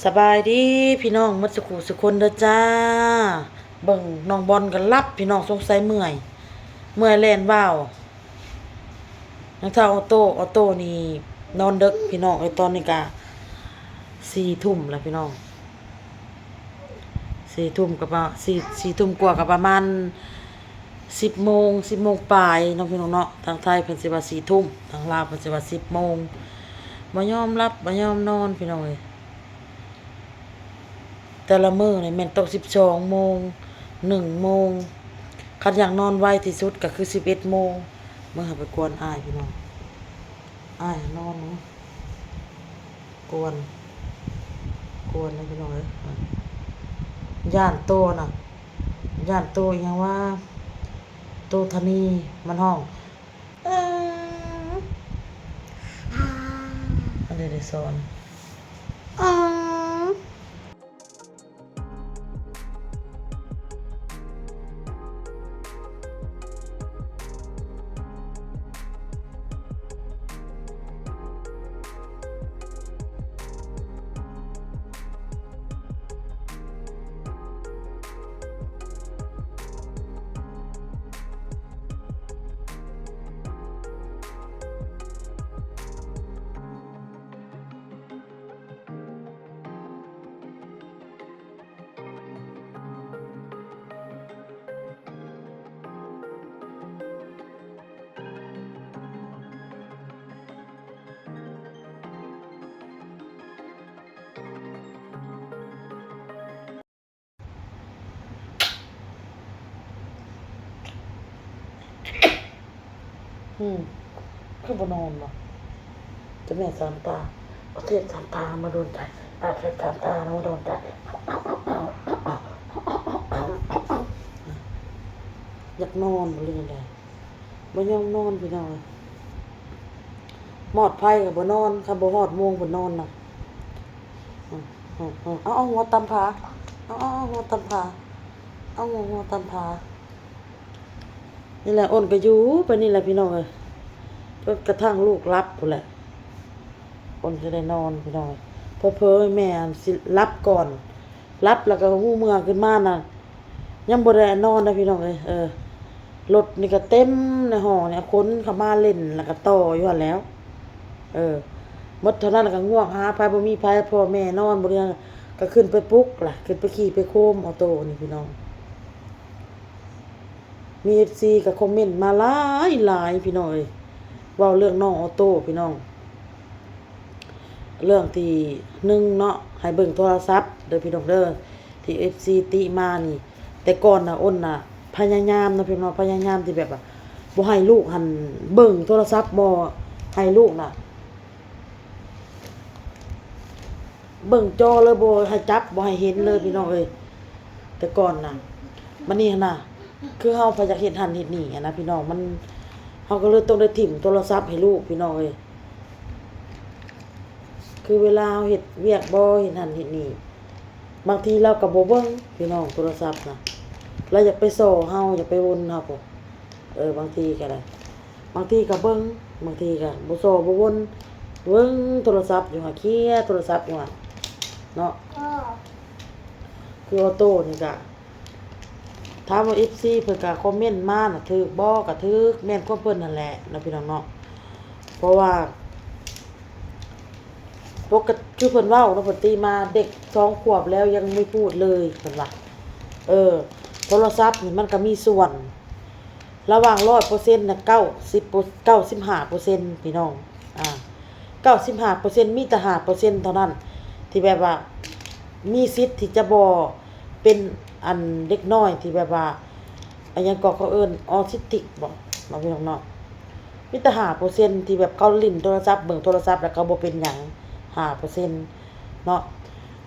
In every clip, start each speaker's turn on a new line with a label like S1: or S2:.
S1: สบายดีพี่น้องมัดสุขุสุคนเด้อจ้าเบิ่งน้องบอลกันรับพี่น้องสงสัยเมื่อยแล่นว่าวนังเท่าออโต้นี่นอนดึกพี่น้องตอนนี้ก็4 ทุ่มแล้วพี่น้อง4 ทุ่มกับ4 ทุ่มกว่ากับประมาณ10 โมงปลายน้องพี่น้องเนาะทางไทยเพิ่นสิว่า4 ทุ่มทางลาวเพิ่นสิว่า10 โมงบ่ยอมรับบ่ยอมนอนพี่น้องเอ้ยแต่ละมื้อนี่แม่นตก12 โมง1 โมงคันอยากนอนไวที่สุดก็คือ11 โมงเมื่อหาไปกวนอ้ายพี่น้องอ้ายนอนเนาะกวนเลยพี่น้องเอ้ยย่านโตน่ะย่านโตอีหยังว่าโตธานีมันห้องอันนี้ได้สอนคือบ่นอนบ่จะแม่สามตาเอาเทียบสามตามาโดนใจเทียบสามตามาโดนใจอยากนอนบ่เลยได้บ่ยอมนอนพี่น้องหมอดไผก็บ่นอนคันบ่ฮอดโมงบ่นอนน่ะเอาหัวตำผาเอาหัวตำผาเอาหัวตำผานี่แหละอ้นก็อยู่ไปนี่แหละพี่น้องเอ้ยจนกระทั่งลูกรับพุ่นแหละอ้นจะได้นอนพี่น้องเพ้อๆแม่สิรับก่อนรับแล้วก็หูเมื่อขึ้นมาน่ะยังบ่ได้นอนนะพี่น้องเอ้ยรถนี่ก็เต็มในห้องเนี่ยคนเข้ามาเล่นแล้วก็ต่ออยู่หั่นแล้วหมดเท่านั้นแล้วก็ง่วงหาไผบ่มีไผพ่อแม่นอนบ่ได้ก็ขึ้นไปปลุกล่ะขึ้นไปขี่ไปโคมออโต้นี่พี่น้องมี FC ก็คอมเมนต์มาหลายพี่น้องเอ้ยเว้าเรื่องน้องออโต้พี่น้องเรื่องที่1เนาะให้เบิ่งโทรศัพท์เด้อพี่น้องเด้อที่ FC ติมานี่แต่ก่อนน่ะอ้นน่ะพยายามนะพี่น้องพยายามที่แบบว่าบ่ให้ลูกหันเบิ่งโทรศัพท์บ่ให้ลูกน่ะเบิ่งจอเลยบ่ให้จับบ่ให้เห็นเลยพี่น้องเอ้ยแต่ก่อนน่ะมันนี่น่ะคือเฮาพยายามเฮ็ดหันเฮ็ดนี่นะพี่น้องมันเฮาก็เลยต้องได้ถิ่มโทรศัพท์ให้ลูกพี่น้องเอ้ยคือเวลาเฮาเฮ็ดเวียกบ่เฮ็ดหันเฮ็ดนี่บางทีเราก็บ่เบิ่งพี่น้องโทรศัพท์น่ะเราอยากไปส่อเฮาอยากไปวนเฮาบ่บางทีก็ได้บางทีก็เบิ่งบางทีก็บ่ส่อบ่วนเบิ่งโทรศัพท์อยู่หาเคลียร์โทรศัพท์อยู่เนาะคือออโต้นี่ก็ถามว่า FC เพิ่นก็คอมเมนต์มาน่ะถูกบ่ก็ถูกแม่นความเพิ่นนั่นแหละนะพี่น้องเนาะเพราะว่าปกติคือเพิ่นเว้าเนาะเพิ่นตีมาเด็ก2 ขวบแล้วยังไม่พูดเลยเพิ่นว่าโทรศัพท์นี่มันก็มีส่วนระหว่าง 100% น่ะ95%พี่น้อง95%มีแต่ 5% เท่านั้นที่แบบว่ามีสิทธิ์ที่จะบ่เป็นอันเด็กน้อยที่แบบว่าอันหยังก็เขาเอิ้นออทิสติกบ่พี่น้องเนาะมีแต่ 5% ที่แบบเขาเล่นโทรศัพท์เบิ่งโทรศัพท์แล้วก็บ่เป็นหยัง 5% เนาะ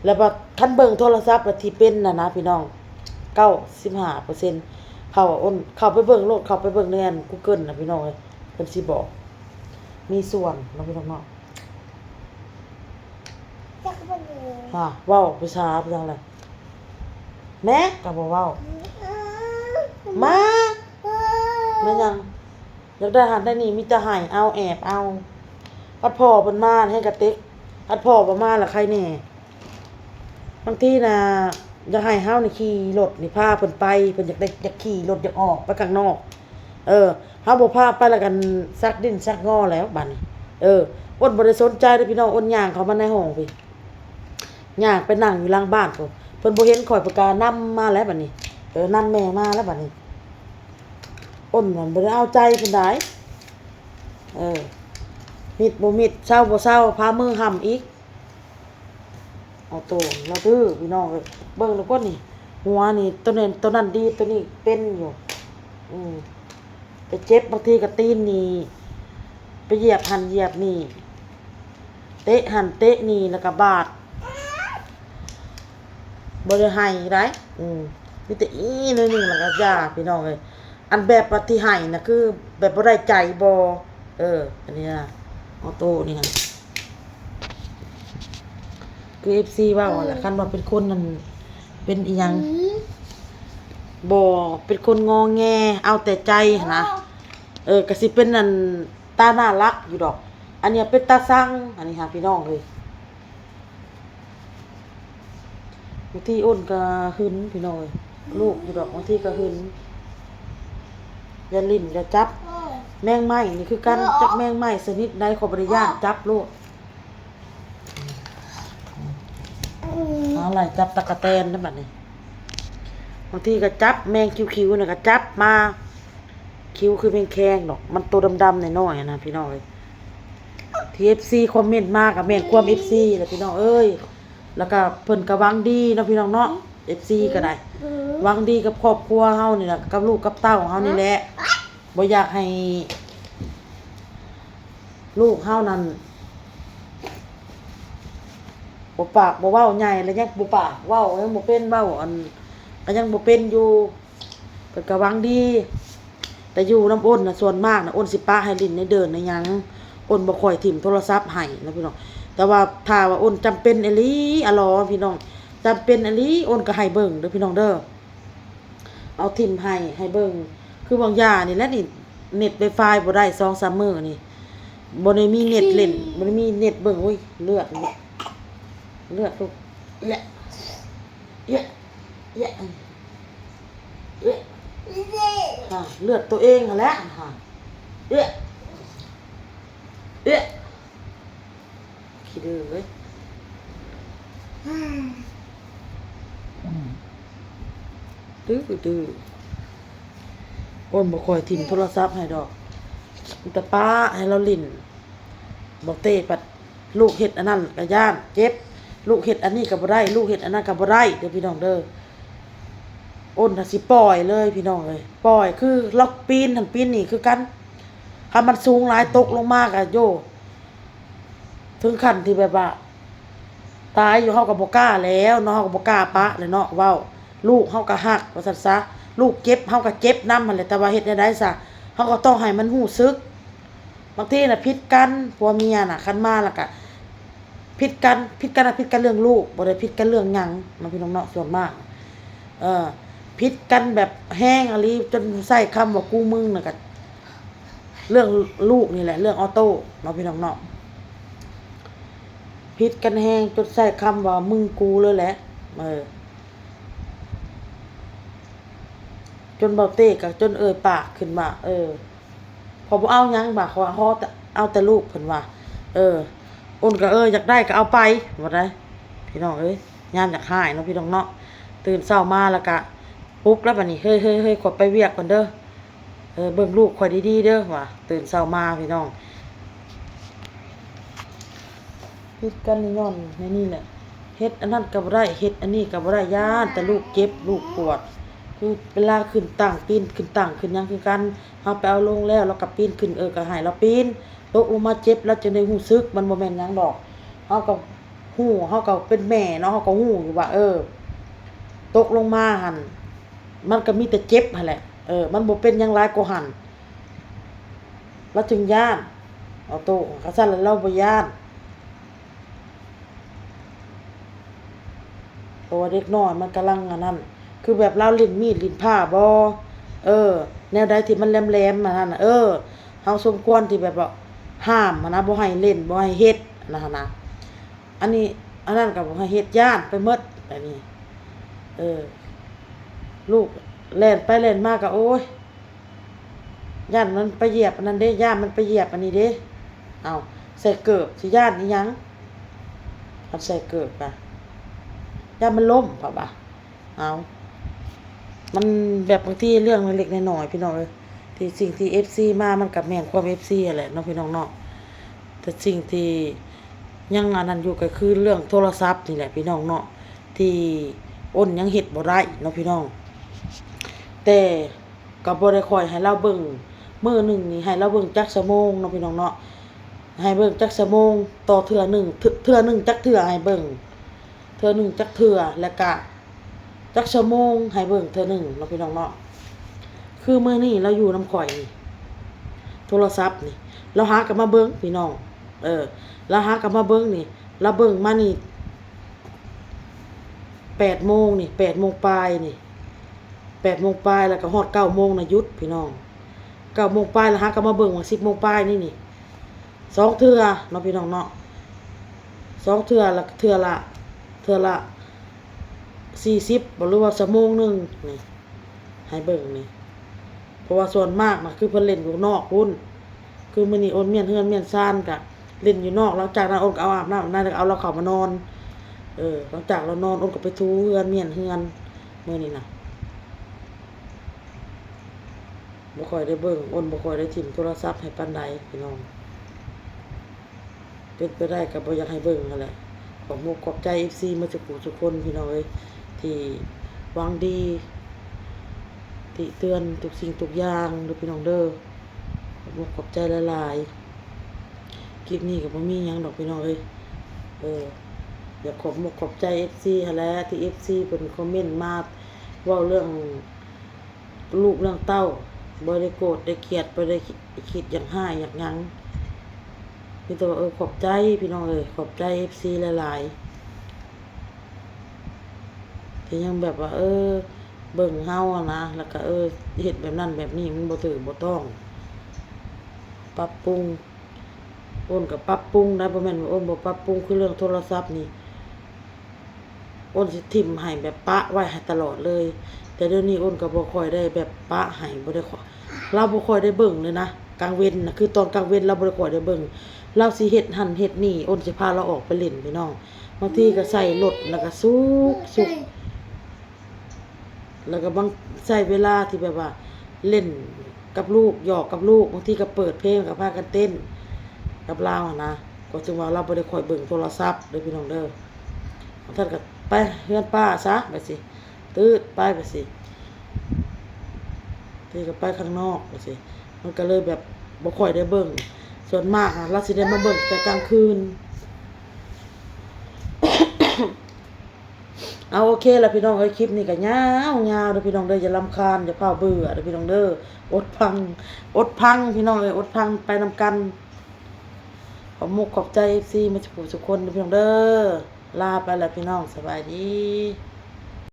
S1: แล้วว่าคันเบิ่งโทรศัพท์แล้วที่เป็นน่ะนะพี่น้อง95%เข้าไปเบิ่งโลดเข้าไปเบิ่งในอัน Google น่ะพี่น้องเอ้ยเพิ่นสิบอกมีส่วนเนาะพี่น้องเนาะเว้าภาษาอะไรแม่ก็บ่เว้ามาแม่ยังอยากได้หันได้นี่มีแต่ให้เอาแอบเอาพัดพ่อเพิ่นมาให้กระติกพัดพ่อบ่มาล่ะใครแน่ บางทีน่ะอยากให้เฮานี่ขี่รถนี่พาเพิ่นไปเพิ่นอยากขี่รถอยากออกไปข้างนอกเฮาบ่พาไปแล้วกันซักดิ้นซักงอแล้วบัดนี้อ้นบ่ได้สนใจเด้อพี่น้องอ้นย่างเข้ามาในห้องพี่ย่างไปนั่งอยู่หลังบ้านพุ่นเพิ่นบ่เห็นข่อยประกานํมาแล้วบัดนี้นำแม่มาแล้วบัดนี้อ้นมันบ่ได้เอาใจเพิ่นได้มิดบ่มิดเศร้าบ่เศร้าพามือห่ำอีกเอาโตเราดื้อพี่น้องเอ้ยเบิ่งแล้วก็นี่หัวนี่ตัวนั้นดีตัวนี้เป็นอยู่ไปเจ็บบางทีก็ตีนนี่ไปเหยียบหันเหยียบนี่เตะหันเตะนี่แล้วก็บาดบ่ได้ให้ได้มีแต่อีหน่อยนึงแล้วก็ยาพี่น้องเอ้ยอันแบบว่าที่ให้น่ะคือแบบบ่ได้ใจบ่อันนี้นะเอาโตนี่นะคือ FC ว่าแหละคันว่าเป็นคนนั่นเป็นอีหยังบ่เป็นคนงอแงเอาแต่ใจนะก็สิเป็นนั่นตาน่ารักอยู่ดอกอันเนี้ยเป็นตาสั่งอันนี้หาพี่น้องเลยบางทีอ้นก็หึนพี่น้องเลยลูกอยู่ดอกบางทีก็หึนอย่าลิ้นอย่าจับแมงไม้นี่คือกันจับแมงไม้ชนิดใดขอบ่ได้ย่านจับลูกอะไรจับตะกะแตนนั่นบัดนี้บางทีก็จับแมงคิ้วๆน่ะก็จับมาคิ้วคือแมงแคงดอกมันตัวดำๆน้อยๆนะพี่น้องเอ้ย TFC คอมเมนต์มากับแม่นความ FC แหละพี่น้องเอ้ยแล้วก็เพิ่นก็หวังดีเนาะพี่น้องเนาะ FC ก็ได้หวังดีกับครอบครัวเฮานี่ล่ะกับลูกกับเต้าเฮานี่แหละบ่อยากให้ลูกเฮานั่นบ่ปากบ่เว้าใหญ่แล้วยังบ่ปากเว้ายังบ่เป็นเว้าอันก็ยังบ่เป็นอยู่เพิ่นก็หวังดีแต่อยู่น้ำอ้นน่ะส่วนมากน่ะอ้นสิป้าให้ลิ้นในเดินในหยังอ้นบ่ค่อยถิ่มโทรศัพท์ให้นะพี่น้องแต่ว่าถ้าว่าอ้นจำเป็นอีหลีอะลอพี่น้องจำเป็นอีหลีอ้นก็ให้เบิ่งเด้อพี่น้องเด้อเอาถิ่มให้เบิ่งคือบางอย่างนี่แหละนี่เน็ต Wi-Fi บ่ได้ 2-3 มื้อนี่บ่ได้มีเน็ตเล่นบ่ได้มีเน็ตเบิ่งโอ้ยเลือดลูกเลือดเยอะเลือดตัวเองหั่นแหละขี้ดื้อเว้ยดื้ออ้นบ่ค่อยถิ่มโทรศัพท์ให้ดอกแต่ป้าให้เราลิ้นบอกเต้ปัดลูกเฮ็ดอันนั้นก็ย่านเจ็บลูกเฮ็ดอันนี้ก็บ่ได้ลูกเฮ็ดอันนั้นก็บ่ได้เด้อพี่น้องเด้ออ้นน่ะสิปล่อยเลยพี่น้องเอ้ยปล่อยคือล็อกปีนหั่นปีนนี่คือกันถ้ามันสูงหลายตกลงมาก็โยถึงขั้นที่แบบว่าตายอยู่เฮาก็บ่กล้าแล้วเนาะเฮาก็บ่กล้าปะเลยเนาะเว้าลูกเฮาก็ฮักว่าซั่นซะลูกเจ็บเฮาก็เจ็บนำหั่นแหละแต่ว่าเฮ็ดได้ซะเฮาก็ต้องให้มันรู้สึกบางทีน่ะผิดกันผัวเมียน่ะคันมาแล้วก็ผิดกันเรื่องลูกบ่ได้ผิดกันเรื่องหยังมันพี่น้องเนาะส่วนมากผิดกันแบบแห้งอะลีจนใช้คำว่ากูมึงน่ะก็เรื่องลูกนี่แหละเรื่องออโต้เนาะพี่น้องเนาะผิดกันแห้งจนใช้คำว่ามึงกูเลยแหละจนเบาเต้ก็จนปากขึ้นมาพอบ่เอาหยังบ่าเขาเอาแต่ลูกเพิ่นว่าอ้นก็อยากได้ก็เอาไปบ่ได้พี่น้องยามอยากหายเนาะพี่น้องเนาะตื่นเช้ามาแล้วก็ปลุกแล้วบัดนี้เฮ้ยขอไปเวียกก่อนเด้อเบิ่งลูกข่อยดีๆเด้อว่าตื่นเช้ามาพี่น้องผิดกันย้อนในนี่แหละเฮ็ดอันนั้นก็บ่ได้เฮ็ดอันนี้ก็บ่ได้ย่านแต่ลูกเจ็บลูกปวดคือเวลาขึ้นตั้งปีนขึ้นตั้งขึ้นหยังคือกันเฮาไปเอาลงแล้วก็ปีนขึ้นก็ให้เราปีนตกลงมาเจ็บแล้วจะได้รู้สึกมันบ่แม่นหยังดอกเฮาก็ฮู้เฮาก็เป็นแม่เนาะเฮาก็ฮู้อยู่ว่าตกลงมาหั่นมันก็มีแต่เจ็บหั่นแหละมันบ่เป็นหยังหลายกว่าหั่นแล้วถึงย่านเอาโตก็ซั่นแล้วเราบ่ย่านตัวเด็กน้อยมันกำลังอันนั้นคือแบบเราลิ้นมีดลิ้นผ้าบ่แนวใดที่มันแหลมๆมานั่นน่ะเฮาสมควรที่แบบว่าห้ามนะบ่ให้เล่นบ่ให้เฮ็ดนะอันนั้นก็บ่ให้เฮ็ดย่านไปหมด ไปนี่ลูกแล่นไปแล่นมาก็โอ้ยย่านมันไปเหยียบอันนั้นเด้ย่านมันไปเหยียบอันนี้เด้เอาใส่เกิบสิย่านอีหยังเอาใส่เกิบป่ะย่านมันล้มป่ะบ่ะเอามันแบบบางทีเรื่องเล็กๆน้อยๆพี่น้องเอ้ยที่สิ่งที่ FC มามันก็แม่นความ FC แหละเนาะพี่น้องเนาะแต่สิ่งที่ยังอันนั้นอยู่ก็คือเรื่องโทรศัพท์นี่แหละพี่น้องเนาะที่อ้นยังเฮ็ดบ่ได้เนาะพี่น้องแต่ก็บ่ได้ค่อยให้เราเบิ่งมื้อหนึงนี่ให้เราเบิ่งจักชั่วโมงเนาะพี่น้องเนาะให้เบิ่งจักชั่วโมงต่อเทื่อหนึงเทื่อหนึงจักเทื่อให้เบิ่งเทื่อหนึงจักเทื่อแล้วก็จักชั่วโมงให้เบิ่งเทื่อหนึงเนาะพี่น้องเนาะคือมื้อนี้เราอยู่นำข่อยนี่โทรศัพท์นี่เราหากันมาเบิ่งพี่น้องเราหากันมาเบิ่งนี่เราเบิ่งมานี่8 โมงนี่8 โมงปลายนี่8 โมงปลายแล้วก็ฮอด9 โมงนะหยุดพี่น้อง9 โมงปลายแล้วหากันมาเบิ่งว่า10 โมงปลายนี่2 เทื่อเนาะพี่น้องเนาะ2 เทื่อแล้วเทื่อละ40บ่หรือว่าชั่วโมงนึงนี่ให้เบิ่งนี่เพราะว่าส่วนมากน่ะคือเพิ่นเล่นอยู่นอกพุ่นคือมื้อนี้โอนเมียนเฮือนเมียนซ่านก็เล่นอยู่นอกหลังจากนั้นโอนก็เอาอาบน้ำนั่นแล้วเอาเราเข้ามานอนหลังจากเรานอนโอนก็ไปถูเฮือนเมียนเฮือนมื้อนี้น่ะบ่ค่อยได้เบิ่งโอนบ่ค่อยได้ถิ่มโทรศัพท์ให้ปานใดพี่น้องเป็นไปได้ก็บ่อยากให้เบิ่งนั่นแหละขอบคุณขอบใจ FC มาจากผู้ทุกคนพี่น้องเอ้ยที่หวังดีที่เตือนทุกสิ่งทุกอย่างเด้อพี่น้องเด้อขอบคุณขอบใจหลายๆคลิปนี้ก็บ่มีหยังดอกพี่น้องเอ้ยอยากขอบใจ FC หั่นแหละที่ FC เพิ่นคอมเมนต์มาเว้าเรื่องลูกเรื่องเต้าบ่ได้โกรธได้เกลียดบ่ได้คิดอย่างห้ายอย่างหยังมีแต่ว่าขอบใจพี่น้องขอบใจ FC หลายๆที่ยังแบบว่าเบิ่งเฮานะแล้วก็เฮ็ดแบบนั้นแบบนี้มันบ่ถูกบ่ต้องปรับปรุงโอนก็ปรับปรุงได้บ่แม่นว่าโอนบ่ปรับปรุงคือเรื่องโทรศัพท์นี่โอนสิทิ่มให้แบบปะไว้ให้ตลอดเลยแต่เดี๋ยวนี้โอนก็บ่ค่อยได้แบบปะให้บ่ได้เราบ่ค่อยได้เบิ่งเลยนะกลางเว้นน่ะคือตอนกลางเว้นเราบ่ได้ค่อยได้เบิ่งเราสิเฮ็ดหั่นเฮ็ดนี่โอนสิพาเราออกไปเล่นพี่น้องบางทีก็ใส่รถแล้วก็สุกแล้วก็บางใช้เวลาที่แบบว่าเล่นกับลูกหยอกกับลูกบางทีก็เปิดเพลงก็พากันเต้นกับเรานะก็จึงว่าเราบ่ได้ค่อยเบิ่งโทรศัพท์เด้อพี่น้องเด้อท่านก็ไปเฮือนป้าซะไปสิตืดไปสิที่ก็ไปข้างนอกไปสิมันก็เลยแบบบ่ค่อยได้เบิ่งส่วนมากเราสิได้มาเบิ่งแต่กลางคืน เอาโอเคแล้วพี่น้องคลิปนี้ก็ยาวๆเด้อพี่น้องเด้ออย่ารำคาญอย่าเผาเบื่อเด้อพี่น้องเด้ออดพังพี่น้องอดพังไปนำกันขอบมุกขอบใจ FC มาทุกคนเด้อพี่น้องเด้อลาไปแล้วพี่น้องสบายดี